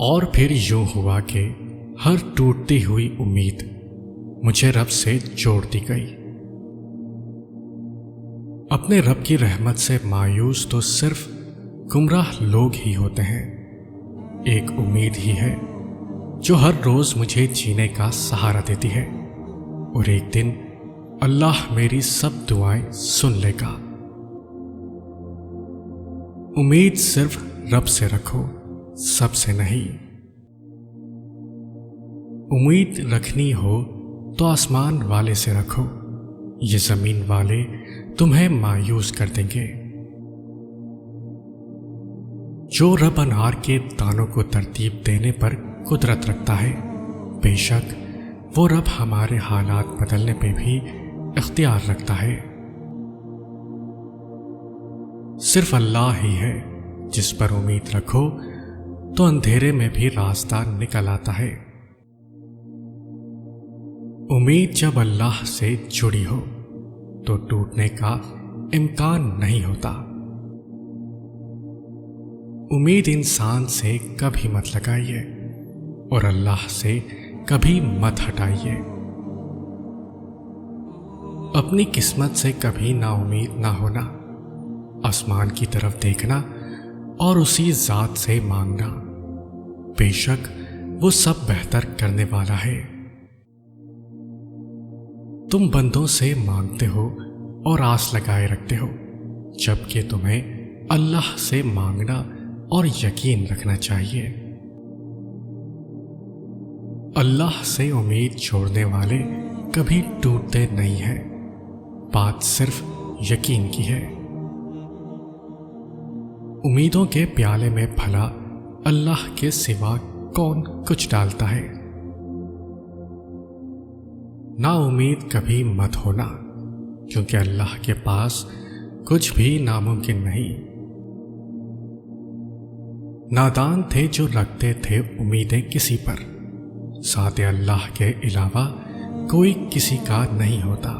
اور پھر یوں ہوا کہ ہر ٹوٹتی ہوئی امید مجھے رب سے جوڑ دی گئی۔ اپنے رب کی رحمت سے مایوس تو صرف گمراہ لوگ ہی ہوتے ہیں۔ ایک امید ہی ہے جو ہر روز مجھے جینے کا سہارا دیتی ہے، اور ایک دن اللہ میری سب دعائیں سن لے گا۔ امید صرف رب سے رکھو، سب سے نہیں۔ امید رکھنی ہو تو آسمان والے سے رکھو، یہ زمین والے تمہیں مایوس کر دیں گے۔ جو رب انہار کے دانوں کو ترتیب دینے پر قدرت رکھتا ہے، بے شک وہ رب ہمارے حالات بدلنے پہ بھی اختیار رکھتا ہے۔ صرف اللہ ہی ہے جس پر امید رکھو تو اندھیرے میں بھی راستہ نکل آتا ہے۔ امید جب اللہ سے جڑی ہو تو ٹوٹنے کا امکان نہیں ہوتا۔ امید انسان سے کبھی مت لگائیے اور اللہ سے کبھی مت ہٹائیے۔ اپنی قسمت سے کبھی نا امید نہ ہونا، آسمان کی طرف دیکھنا اور اسی ذات سے مانگنا، بے شک وہ سب بہتر کرنے والا ہے۔ تم بندوں سے مانگتے ہو اور آس لگائے رکھتے ہو، جبکہ تمہیں اللہ سے مانگنا اور یقین رکھنا چاہیے۔ اللہ سے امید چھوڑنے والے کبھی ٹوٹتے نہیں ہیں، بات صرف یقین کی ہے۔ امیدوں کے پیالے میں بھلا اللہ کے سوا کون کچھ ڈالتا ہے؟ نا امید کبھی مت ہونا، کیونکہ اللہ کے پاس کچھ بھی ناممکن نہیں۔ نادان تھے جو رکھتے تھے امیدیں کسی پر، ذات اللہ کے علاوہ کوئی کسی کا نہیں ہوتا۔